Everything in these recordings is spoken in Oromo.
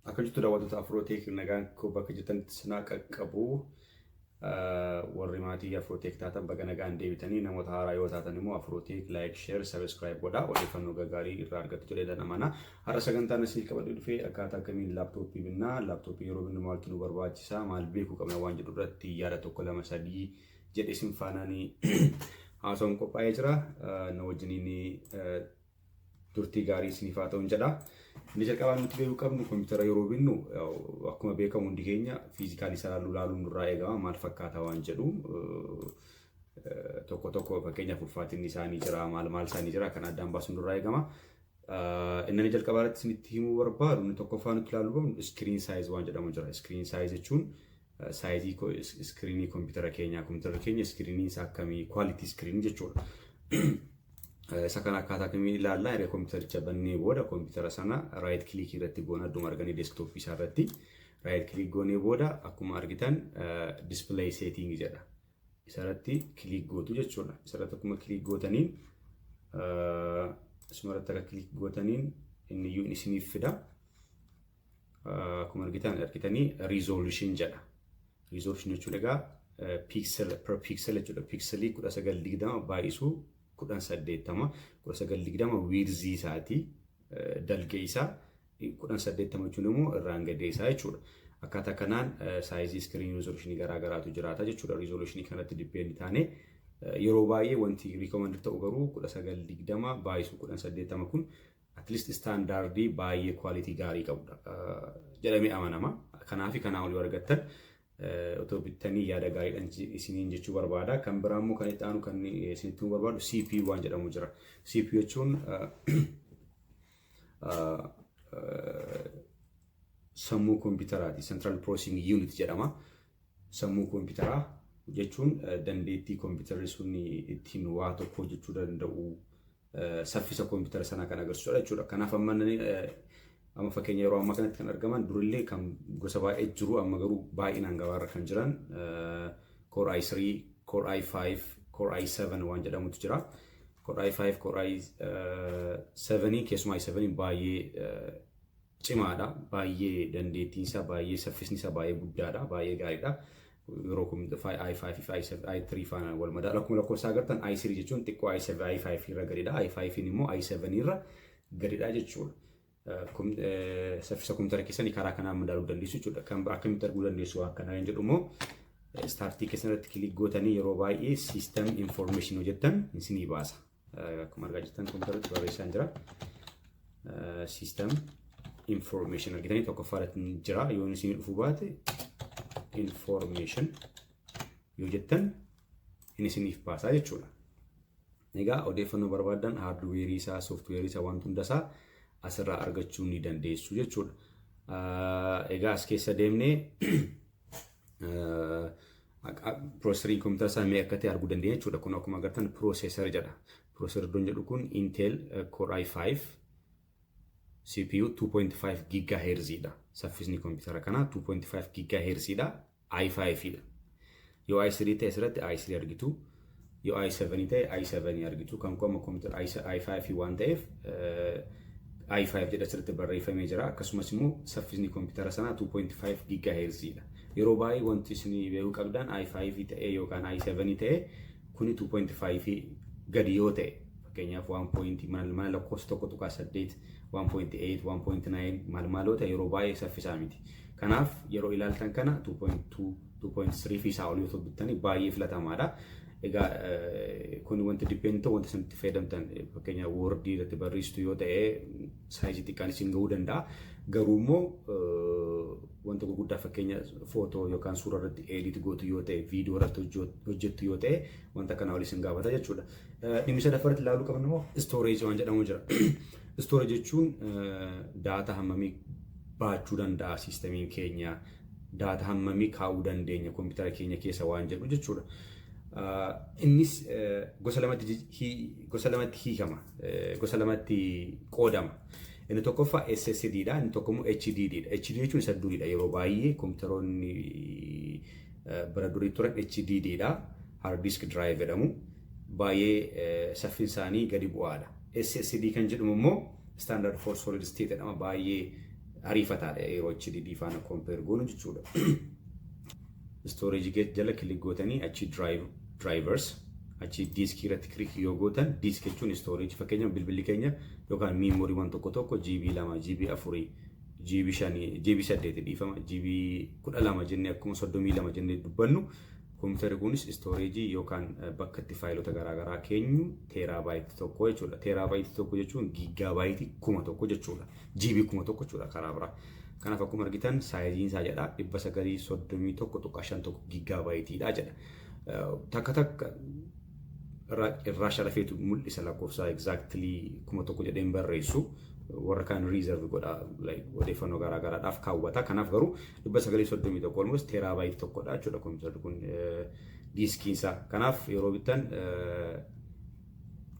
Akka jirtu daawwattoota Afrooteek nagaan koo bakka jirtanitti sinaa qaqqabu warri maatii Afrooteek taatan baga nagaan deebitanii namoota haaraa yoo taatan immoo Afrooteek like share subscribe godhaa odeeffannoo gaggaarii irraa argattu jedhee amana. Har'a sagantaan asii qabadhu dhufee akkaataa akkamiin laaptooppii binnaa laaptooppii yeroo binnu maaltu nu barbaachisaa maal beekuu qabna waan jedhu irratti yaada tokko lama sadii jedhee isin faanaanii haasawaan qophaa'ee jira. Na wajjiniin turtii gaarii isiniif haa ta'u jedha. Inni jalqabaan nuti beekuu qabnu kompiitara yeroo binnu akkuma beekamu hundi keenya fiizikaalii isaa ilaaluun nurraa eegama maal fakkaata waan jedhu tokko tokko fakkeenyaaf ulfaatinni isaanii jira maal isaanii jira kan addaan baasuun nurraa eegama. Inni jalqabaa irratti isinitti himuu barbaadu inni tokkoffaa nuti ilaaluu qabnu iskiriin saayiz waan jedhamu jira. Iskiriin saayiz jechuun saayizii iskiriinii kompiitara keenya iskiriinii isaa akkamii kwaalitii iskiriinii jechuudha. Isa kana akkaataa kamiin ilaallaa yeroo kompiitaricha bannee booda kompiitara sana raayit kilikii irratti goona adduma arganii deeskitooppii isaa irratti raayit kilik goonee booda akkuma argitan display setting jedha. Isa irratti kilik gootu jechuudha. Isa irratti akkuma kilik gootaniin isuma irratti akka kilik gootaniin inni iyyuu isiniif fida. Akkuma argitanii resolution jedha. Resolution jechuun egaa pixel per pixel jechuudha. Pixelii 1920 baay'isuu 18 wiirzii isaatii dalgee isaa 18 jechuun immoo irraan gadee isaa jechuudha. Akkaataa kanaan saayizii iskiriinii rizooluushinii garaa garaatu jiraata jechuudha. Rizooluushinii kanatti dipendi taane yeroo baay'ee wanti riikoomandii ta'u garuu 1920 baay'isuu 18 kun at least istaandaardii baay'ee kwaalitii gaarii qabudha jedhamee amanama. Kanaafi kanaa olii argattan otoo bittanii yaada gaariidhaan isiniin jechuu barbaada. Kan biraa immoo kan itti aanu kan isinitti himuu barbaadu CPU waan jedhamu jira. CPU jechuun sammuu kompiitaraati. Central Processing Unit jedhama. Sammuu kompiitaraa jechuun dandeettii kompiitarri sun ittiin waa tokko hojjechuu danda'u saffisa kompiitara sanaa kan agarsiisudha jechuudha. Kanaaf amma fakkeenya yeroo ammaa kanatti kan argaman durillee kan gosa baay'ee jiru amma garuu baay'inaan gabaarra kan jiran Core i3, Core i5, Core i7 waan jedhamutu jira. Core i5, Core i7 keessumaa i7 baay'ee cimaadha. Baay'ee dandeettiin isaa baay'ee saffisni isaa baay'ee guddaadha. Baay'ee gaariidha. Yeroo i5 fi i3 faana wal madaala akkuma lakkoofsa agartan i3 jechuun xiqqoo i5 irra gadidha. i5 immoo i7 irra gadidha jechuudha. Saffisa kompiitara keessanii karaa kanaan madaaluu dandeessu jechuudha. Kan akkamitti arguu dandeessu akkana kan jedhu immoo startii keessatti kilik gootanii yeroo baay'ee system information hojjettan isinii baasa. Akkuma argaa jirtan kompiitaratti barreessaan jira. System information argitanii tokkoffaadhaan jira. Yoo isin dhufuu baate information yoo jettan isiniif baasa jechuudha. Egaa odeeffannoo barbaadan haardweerii isaa, sooftuweerii isaa waan hundasaa asirraa argachuu ni dandeessu jechuudha. Egaa as keessa deemnee piroosesariin kompiitara isaa mee akka ta'e arguu dandeenya jechuudha. Kun akkuma agartan piroosesar jedha. Piroosesar jedhu kun Intel Core i5 CPU 2.5 GHz dha. Saffisni kompiitara kanaa 2.5 GHz dha. i5 dha. Yoo i3 ta'e asirratti i3 argitu. Yoo i7 ta'e i7 argitu. Kan amma kompiitara i5 waan ta'eef i5 jedha asirratti barreeffamee jira. Akkasumas immoo saffisni kompiitara sanaa 2.5 GHz dha. Yeroo baay'ee wanti isin beekuu qabdan i5 ta'e yookaan i7 ta'e kuni 2.5 gadi yoo ta'e fakkeenyaaf 1. mana lakkoofsa tokko tuqaa 8 1.8 1.9 maalota yeroo baay'ee saffisaa miti. Kanaaf yeroo ilaaltan kana 2.2 2.3 fi isaa olii otoo bittanii baay'ee filatamaadha. Egaa kun wanti dipendi ta'u wanti itti fayyadamtan fakkeenyaaf woordii irratti barreessitu yoo ta'e saayizii xiqqaan isin gahuu danda'a. Garuu immoo wanta gurguddaa fakkeenya footoo yookaan suuraa irratti edit gootu yoo ta'e viidiyoo irratti hojjettu yoo ta'e wanta kana ol isin gaafata jechuudha. Dhimmi sadaffaratti ilaaluu qabnu immoo storage waan jedhamu jira. Storage jechuun daataa hammamii baachuu danda'a siistamiin keenya, daataa hammamii kaa'uu dandeenya kompiitara keenya keessa waan jedhu jechuudha. Innis gosa lamatti hiikama, gosa lamatti qoodama. Inni tokkoffaa SSD dha, inni tokko immoo HDD dha. HDD jechuun isa duriidha. Yeroo baay'ee kompiitaroonni bara durii turan HDD dha. Hard disk drive jedhamu. Baay'ee saffisni isaanii gadi bu'aadha. SSD kan jedhamu immoo standard for solid state jedhama. Baay'ee ariifataadha yeroo HDD faana compare goonu jechuudha. Storage gate jala click gootanii achi drivers achi disk irratti click yoo gootan disk jechuun storage fakkeenya bilbilli keenya yookaan memory waan tokko GB 2 GB 4 GB 5 GB 8 dhiifama GB 12 jennee akkuma 32 jennee dubbannu computer kunis storage yookaan bakka itti faayilota garaagaraa keenyu terabyte tokko jechuudha. Terabyte tokko jechuun gigabyte 1000 jechuudha. GB 1000 jechuudha karaa biraa. Kanaaf akkuma argitan saayiziin isaa jedha 931.51 gigabyte dha jedha. Takka irraa sharafeetu mul'isa lakkoofsa exactly 1000 jedheen barreessu. Warra kan reserve godha odeeffannoo garaagaraadhaaf kaawwata. Kanaaf garuu 931 almost terabyte tokkodha jechuudha computer kun diskiin isaa. Kanaaf yeroo bittan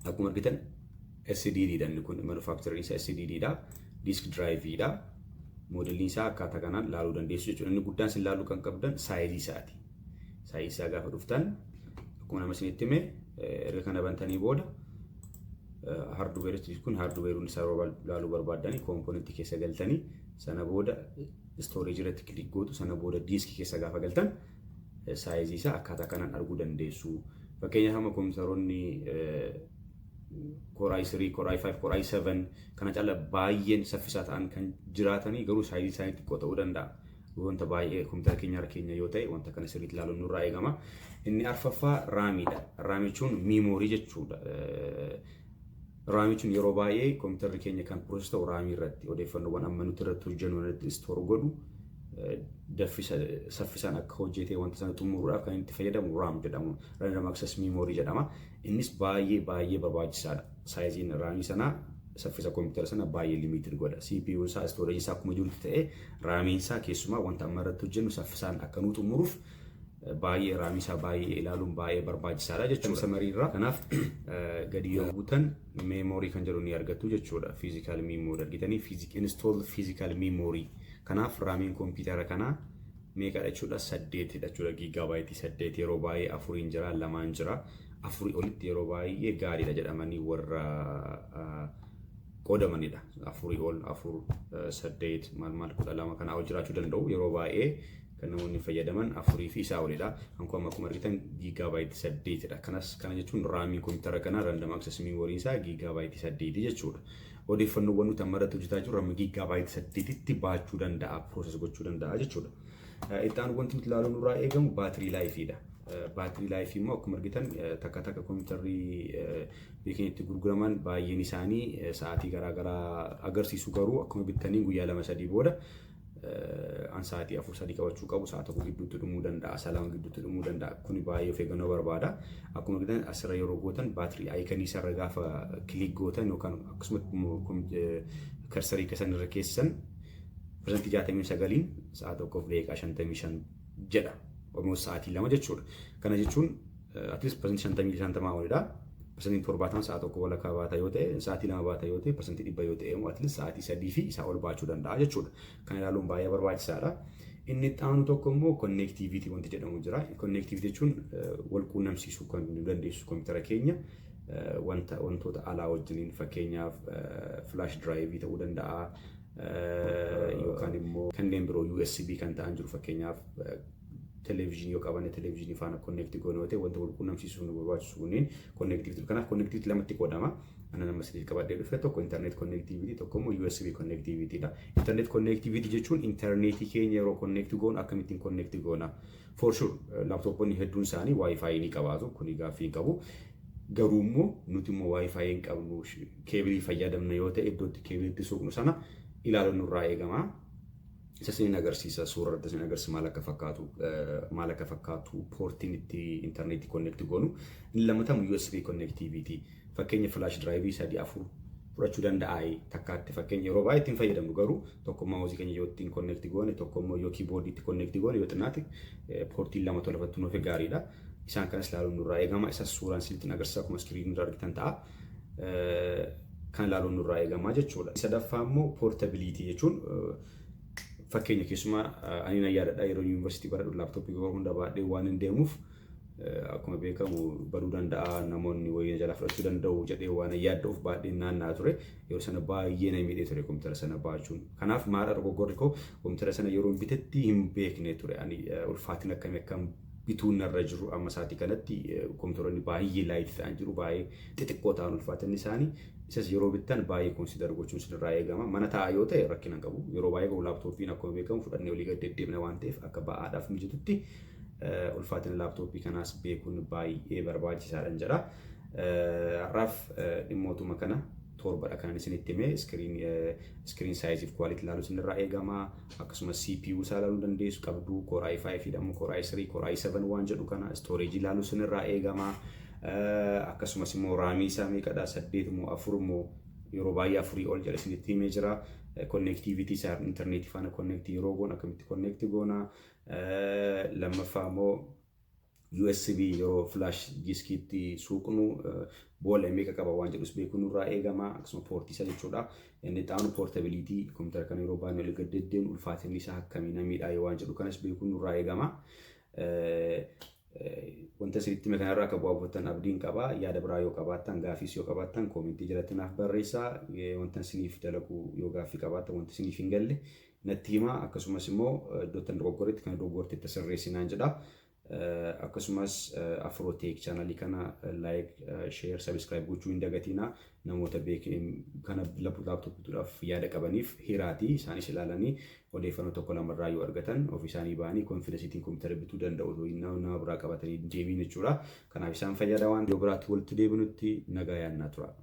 akkuma argitan SSD dha kun manufacturing isaa SSD dha, disk drive dha. Modelliin isaa akkaataa kanaan laaluu dandeessu jechuudha. Inni guddaan sin laaluu kan qabdan saayizii isaati. Saayizii isaa gaafa dhuftan akkuma nama isinitti hime erga kana bantanii booda hardware kun hardware isaa laaluu barbaadanii component keessa galtanii sana booda storage irratti click gootu sana booda disk keessa gaafa galtan saayizii isaa akkaataa kanaan arguu dandeessu. Fakkeenyaaf amma kompiitaroonni Core i3, Core i5, Core i7 kana cala baay'een saffisaa ta'an kan jiraatanii garuu saayizii isaanii xiqqoo ta'uu danda'a. Wanta baay'ee kompiitara keenya yoo ta'e wanta kana sirriitti ilaaluun nurraa eegama. Inni arfaffaa raamiidha. Raamii jechuun memory jechuudha. Raamii jechuun yeroo baay'ee kompiitarri keenya kan process ta'u raamii irratti odeeffannoowwan amma nuti irratti hojjennu irratti store godhu saffisaan akka hojjetee wanta sana xumuruudhaaf kan itti fayyadamu RAM jedhamu. Random access memory jedhama. Innis baay'ee barbaachisaadha. Saayiziin raamii sanaa saffisa kompiitara sana baay'ee limited godha. CPU isaa storage isaa akkuma jirutti ta'ee raamiin isaa keessumaa wanta amma irratti hojjennu saffisaan akka nu xumuruuf baay'ee raamii isaa baay'ee ilaaluun baay'ee barbaachisaadha jechuudha. Samarii irraa kanaaf gadi yoo buutan memory kan jedhu ni argattu jechuudha. Physical memory argitanii install physical memory. Kanaaf raamiin kompiitara kanaa meeqa jechuudha 8 jechuudha gigabyte 8 yeroo baay'ee 4 jira 2 jira 4 olitti yeroo baay'ee gaariidha jedhamanii warra qoodamanidha. 4 ol 4 8 maal 12 kana ol jiraachuu danda'u yeroo baay'ee kan namoonni fayyadaman 4 fi isaa olidha. Akkuma argitan gigabyte 8 dha. Kana jechuun raamiin kompiitara kanaa random access memory isaa gigabyte 8 jechuudha. Odeeffannoowwan nuti amma irratti hojjetaa jirru gigabyte 8tti baachuu danda'a, process gochuu danda'a jechuudha. Itti aanu wanti nuti ilaaluun nurraa eegamu battery life dha. Battery life immoo akkuma argitan takka kompiitarri beekanitti gurguraman baay'een isaanii sa'aatii garaagaraa agarsiisu garuu akkuma bittanii guyyaa 2-3 booda sa'aatii 4-3 qabachuu qabu. Sa'a tokko gidduutti dhumuu danda'a, sa'a lama gidduutti dhumuu danda'a. Kuni baay'ee of eeggannoo barbaada. Akkuma argitan asirra yeroo gootan baatirii aayikanii isarra gaafa kilik gootan yookaan akkasumatti karsarii keessan irra keessan persentii 69 sa'a tokkoof daqiiqaa 55 jedha. Almost sa'aatii 2 jechuudha. Kana jechuun at least persentii 50 olidha. Persentiin 70 sa'a tokko walakkaa baata yoo ta'e, sa'aatii 2 baata yoo ta'e, persentii 100 yoo ta'e at least sa'aatii 3 fi isaa ol baachuu danda'a jechuudha. Kana ilaaluun baay'ee barbaachisaadha. Inni itti aanu tokko immoo connectivity wanti jedhamu jira. Connectivity jechuun wal quunnamsiisuu kan dandeessu kompiitara keenya wantoota alaa wajjiniin fakkeenyaaf flash drive ta'uu danda'a yookaan immoo kanneen biroo USB kan ta'an jiru fakkeenyaaf televizyinii yoo qabanne televizyinii faana connect goone yoo ta'e wanta wal quunnamsiisuu nu barbaachisu kunniin connectivity. Kanaaf connectivity lamatti qoodama. Ana nama sadii qabadhee dhufe tokko internet connectivity tokko immoo USB connectivity dha. Internet connectivity jechuun internetii keenya yeroo connect goonu akkamittiin connect goona. For sure laptoponni hedduun isaanii wifi ni qabaatu kuni gaaffii qabu. Garuu immoo nuti immoo wifi hin qabnu keebilii fayyadamna yoo ta'e iddootti keebiliitti suuqnu sana ilaaluun nurraa eegama. Isa sin agarsiisa suuraa irratti sin agarsiisa maal akka fakkaatu portiin itti internetii connect goonu. Inni lammataan USB connectivity. Fakkeenya flash drive 3-4 fudhachuu danda'a takkaatti fakkeenya yeroo baay'ee ittiin fayyadamnu garuu tokko mouse keenya yoo ittiin connect goone tokko immoo yoo keyboard itti connect goone yoo xinnaate portiin lama tolfattu nuuf gaariidha. Isaan kanas ilaaluun nurraa eegama. Isa suuraan sinitti agarsiisa akkuma screen irra argitan ta'a. Kan ilaaluun nurraa eegama jechuudha. Sadaffaa immoo portability jechuun fakkeenya keessumaa ani na yaadadha yeroo yuunivarsiitii baradhu laaptooppii hunda baadhee waan hin deemuuf akkuma beekamu baduu danda'a namoonni wayii jala fudhachuu danda'u jedhee waan yaadduuf baadhee naannaa ture yeroo sana baay'ee na miidhee ture kompiitara sana baachuun. Kanaaf maal dogoggorri koo kompiitara sana yeroo bitetti hin beekne ture ani ulfaatina akkamii akkam bituun narra jiru amma sa'aatii kanatti kompiitaroonni baay'ee laayit ta'an jiru baay'ee xixiqqoo ta'an ulfaatinni isaanii isas yeroo bittan baay'ee konsiidar gochuun sinirraa eegama. Mana taa'aa yoo ta'e rakkina hin qabu. Yeroo baay'ee qabu laaptooppiin akkuma beekamu fudhannee olii gad deddeebina waan ta'eef akka ba'aadhaaf mijatutti ulfaatina laaptooppii kanaas beekuun baay'ee barbaachisaadhaan jedha. Har'aaf dhimmootuma kana torbadha kan isinitti himee iskiriin saayiziif kwaalitii ilaaluu sinirraa eegama. Akkasumas CPU isaa ilaaluu dandeessu qabdu Core i5 jedhamu Core i3 Core i7 waan jedhu kana storage ilaaluu sinirraa eegama. Akkasumas immoo raamii isaa meeqadha 8 moo 4 moo yeroo baay'ee 4 ol jedhe isinitti himee jira. Connectivity isaa internetii faana connect yeroo goona akkamitti connect goona. Lammaffaa immoo USB yeroo flash diskiitti suuqnu boolla meeqa qaba waan jedhus beekuun irraa eegama. Akkasuma poortii isa jechuudha. Inni xaanu portability kompiitara kana yeroo baay'ee olii gad deddeemnu ulfaatinni isaa akkamii namiidhaa waan jedhu kanas beekuun irraa eegama. Wanta isinitti hime kanarraa akka bu'aa buufattan abdiin qaba. Yaada biraa yoo qabaattan gaafiis yoo qabaattan koomentii jalatti naaf barreessaa. Wanta isiniif dalagu yoo gaaffii qabaattan wanta isiniif hin galle natti hima. Akkasumas immoo iddoottan dogoggorretti kan dogoggortetti sirreessinaan jedha. Akkasumas Afrootech channelii kana like, share, subscribe gochuu hin dagatina. Namoota kana laaptooppituudhaaf yaada qabaniif hiraati isaanis ilaalanii odeeffannoo tokko lamarraa yoo argatan ofii isaanii ba'anii konfidensiitiin kompiitara bituu danda'u nama biraa qabatanii deebiin jechuudha. Kanaaf isaan fayyada waan yoo biraatti walitti deebinutti nagaa yaannaa tura.